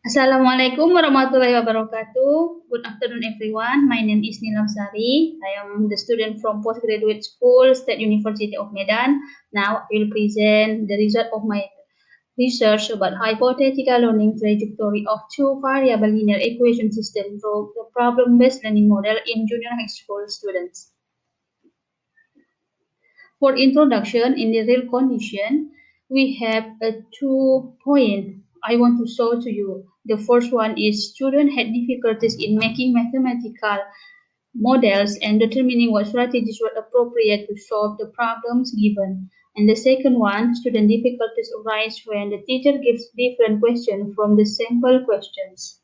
Assalamualaikum warahmatullahi wabarakatuh. Good afternoon, everyone. My name is Nilam Sari. I am the student from Postgraduate School, State University of Medan. Now I will present the result of my research about hypothetical learning trajectory of two variable linear equation system through the problem-based learning model in junior high school students. For introduction, in the real condition, we have a 2 point I want to show to you. The first one is student had difficulties in making mathematical models and determining what strategies were appropriate to solve the problems given. And the second one, student difficulties arise when the teacher gives different questions from the sample questions.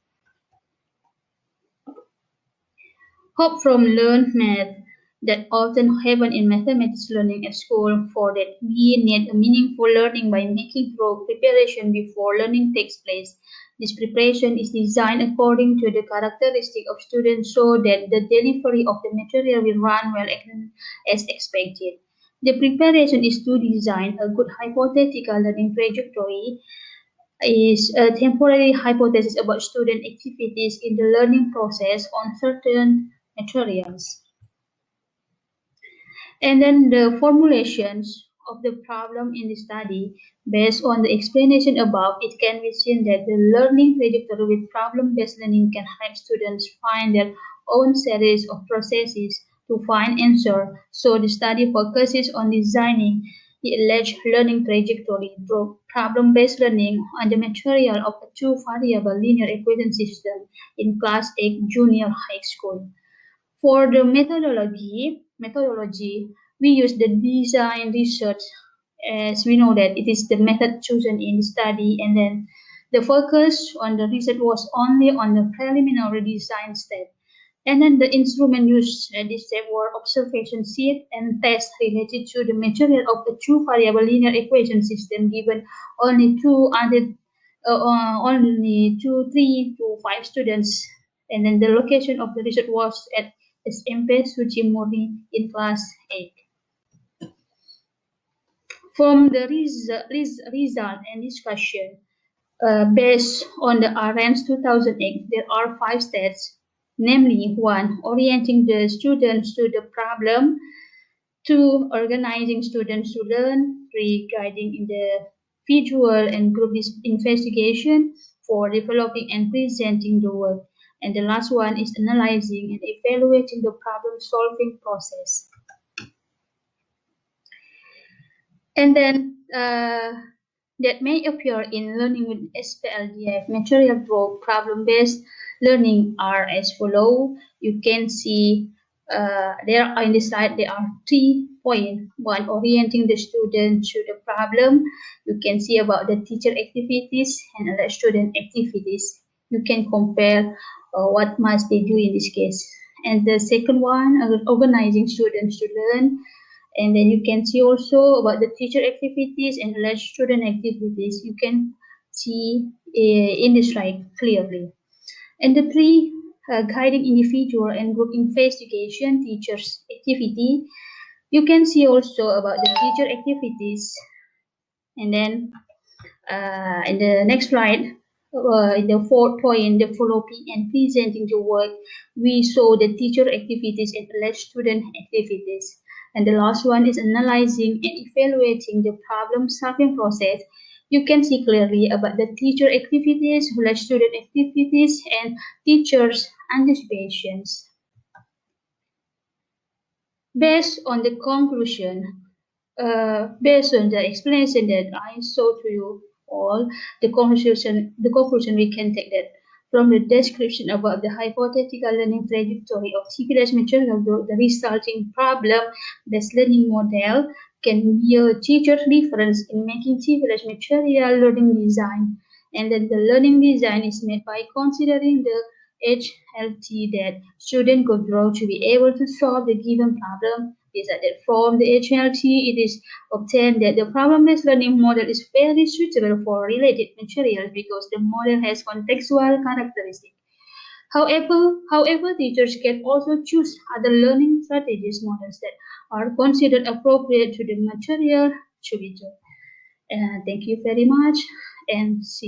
Hope from learned math that often happen in mathematics learning at school for that we need a meaningful learning by making thorough preparation before learning takes place. This preparation is designed according to the characteristic of students so that the delivery of the material will run well as expected. The preparation is to design a good hypothetical learning trajectory is a temporary hypothesis about student activities in the learning process on certain materials. And then the formulations of the problem in the study, based on the explanation above, it can be seen that the learning trajectory with problem-based learning can help students find their own series of processes to find answer. So the study focuses on designing the alleged learning trajectory through problem-based learning on the material of a two-variable linear equation system in Class 8 junior high school. For the methodology, we use the design research as we know that it is the method chosen in the study, and then the focus on the research was only on the preliminary design step. And then the instrument used at this step were observation sheet and tests related to the material of the two variable linear equation system given only only 3 to 5 students. And then the location of the research was at SMP Suchimori in class 8. From the result and discussion, based on the RANS 2008, there are 5 steps, namely 1. Orienting the students to the problem, 2. Organizing students to learn, 3. Guiding in the visual and group investigation, 4. Developing and presenting the work, and the last one is analyzing and evaluating the problem-solving process. And then that may appear in learning with SPLDF material through problem-based learning are as follow. You can see there are in the slide there are 3 points. 1. Orienting the student to the problem. You can see about the teacher activities and other student activities. You can compare what must they do in this case. And the second one, organizing students to learn. And then you can see also about the teacher activities and the student activities. You can see in the slide clearly. And the 3, guiding individual and group investigation teachers activity. You can see also about the teacher activities. And then in the next slide, in the 4th point, developing and presenting the work, we saw the teacher activities and the student activities. And the last one is analyzing and evaluating the problem-solving process. You can see clearly about the teacher activities, student activities, and teachers' anticipations. Based on the conclusion, based on the explanation that I showed to you all, the conclusion we can take that from the description about the hypothetical learning trajectory of civilized material growth, the resulting problem-based learning model can be a teacher reference in making civilized material learning design. And then the learning design is made by considering the HLT that students could grow to be able to solve the given problem. Is that from the HLT it is obtained that the problem-based learning model is very suitable for related materials because the model has contextual characteristics. However, teachers can also choose other learning strategies models that are considered appropriate to the material to be taught. Thank you very much and see you.